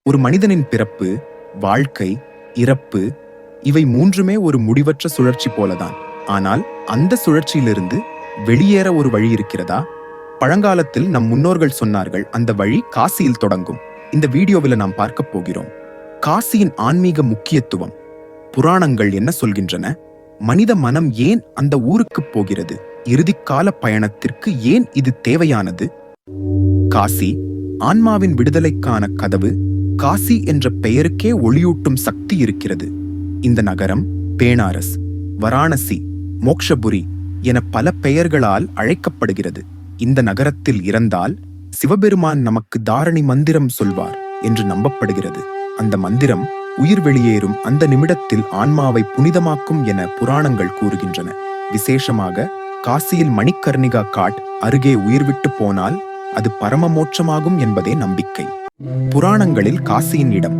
ஒரு மனிதனின் பிறப்பு, வாழ்க்கை, இறப்பு இவை மூன்றுமே ஒரு முடிவற்ற சுழற்சி போலதான். ஆனால் அந்த சுழற்சியிலிருந்து வெளியேற ஒரு வழி இருக்கிறதா? பழங்காலத்தில் நம் முன்னோர்கள் சொன்னார்கள், அந்த வழி காசியில் தொடங்கும். இந்த வீடியோவில் நாம் பார்க்க போகிறோம் காசியின் ஆன்மீக முக்கியத்துவம். புராணங்கள் என்ன சொல்கின்றன? மனித மனம் ஏன் அந்த ஊருக்கு போகிறது? இறுதிக்கால பயணத்திற்கு ஏன் இது தேவையானது? காசி ஆன்மாவின் விடுதலைக்கான கதவு. காசி என்ற பெயருக்கே ஒளியூட்டும் சக்தி இருக்கிறது. இந்த நகரம் பேனாரஸ், வாரணாசி, மோக்ஷபுரி என பல பெயர்களால் அழைக்கப்படுகிறது. இந்த நகரத்தில் இறந்தால் சிவபெருமான் நமக்கு தாரணி மந்திரம் சொல்வார் என்று நம்பப்படுகிறது. அந்த மந்திரம் உயிர் வெளியேறும் அந்த நிமிடத்தில் ஆன்மாவை புனிதமாக்கும் என புராணங்கள் கூறுகின்றன. விசேஷமாக காசியில் மணிகர்ணிகா காட் அருகே உயிர்விட்டு போனால் அது பரம மோட்சமாகும் என்பதே நம்பிக்கை. புராணங்களில் காசியின் இடம்.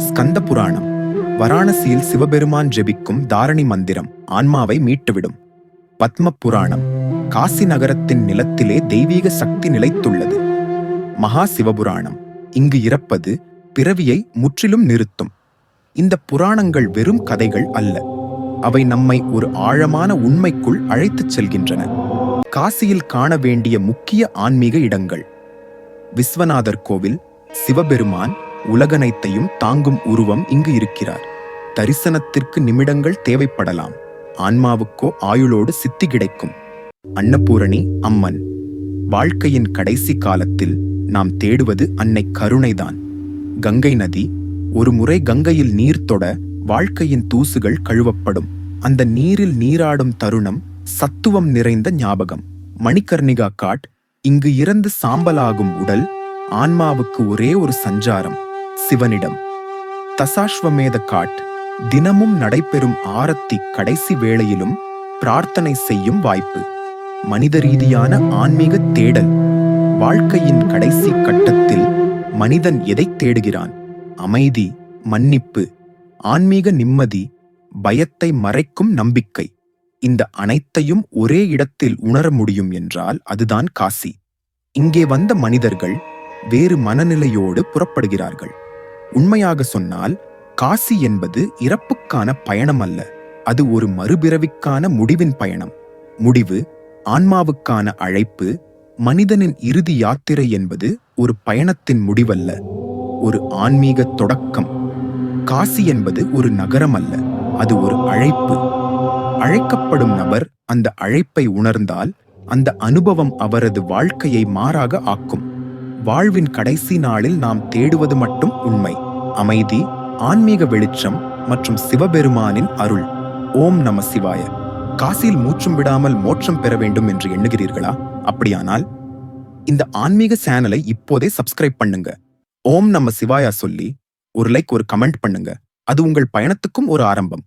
ஸ்கந்த புராணம், வாரணாசியில் சிவபெருமான் ஜெபிக்கும் தாரணி மந்திரம் ஆன்மாவை மீட்டுவிடும். பத்ம புராணம், காசி நகரத்தின் நிலத்திலே தெய்வீக சக்தி நிலைத்துள்ளது. மகா சிவபுராணம், இங்கு இறப்பது பிறவியை முற்றிலும் நிறுத்தும். இந்த புராணங்கள் வெறும் கதைகள் அல்ல, அவை நம்மை ஒரு ஆழமான உண்மைக்குள் அழைத்துச் செல்கின்றன. காசியில் காண வேண்டிய முக்கிய ஆன்மீக இடங்கள். விஸ்வநாதர் கோவில், சிவபெருமான் உலகனைத்தையும் தாங்கும் உருவம் இங்கு இருக்கிறார். தரிசனத்திற்கு நிமிடங்கள் தேவைப்படலாம், ஆன்மாவுக்கோ ஆயுளோடு சித்தி கிடைக்கும். அன்னபூரணி அம்மன், வாழ்க்கையின் கடைசி காலத்தில் நாம் தேடுவது அன்னை கருணைதான். கங்கை நதி, ஒரு முறை கங்கையில் நீர் தொட வாழ்க்கையின் தூசுகள் கழுவப்படும். அந்த நீரில் நீராடும் தருணம் சத்துவம் நிறைந்த ஞாபகம். மணிகர்ணிகா காட், இங்கு இறந்து சாம்பலாகும் உடல், ஆன்மாவுக்கு ஒரே ஒரு சஞ்சாரம், சிவனிடம். தசாஸ்வமேத காட், தினமும் நடைபெறும் ஆரத்தி கடைசி வேளையிலும் பிரார்த்தனை செய்யும் வாய்ப்பு. மனித ரீதியான ஆன்மீக தேடல். வாழ்க்கையின் கடைசி கட்டத்தில் மனிதன் எதை தேடுகிறான்? அமைதி, மன்னிப்பு, ஆன்மீக நிம்மதி, பயத்தை மறைக்கும் நம்பிக்கை. இந்த அனைத்தையும் ஒரே இடத்தில் உணர முடியும் என்றால் அதுதான் காசி. இங்கே வந்த மனிதர்கள் வேறு மனநிலையோடு புறப்படுகிறார்கள். உண்மையாக சொன்னால் காசி என்பது இறப்புக்கான பயணம் அல்ல, அது ஒரு மறுபிறவிக்கான முடிவின் பயணம். முடிவு ஆன்மாவுக்கான அழைப்பு. மனிதனின் இறுதி யாத்திரை என்பது ஒரு பயணத்தின் முடிவல்ல, ஒரு ஆன்மீக தொடக்கம். காசி என்பது ஒரு நகரம் அல்ல, அது ஒரு அழைப்பு. அழைக்கப்படும் நபர் அந்த அழைப்பை உணர்ந்தால் அந்த அனுபவம் அவரது வாழ்க்கையை மாறாக ஆக்கும். வாழ்வின் கடைசி நாளில் நாம் தேடுவது மட்டும் உண்மை, அமைதி, ஆன்மீக வெளிச்சம் மற்றும் சிவபெருமானின் அருள். ஓம் நம சிவாய. காசியில் மூச்சும் விடாமல் மோட்சம் பெற வேண்டும் என்று எண்ணுகிறீர்களா? அப்படியானால் இந்த ஆன்மீக சேனலை இப்போதே சப்ஸ்கிரைப் பண்ணுங்க. ஓம் நம சிவாயா சொல்லி ஒரு லைக், ஒரு கமெண்ட் பண்ணுங்க. அது உங்கள் பயணத்துக்கும் ஒரு ஆரம்பம்.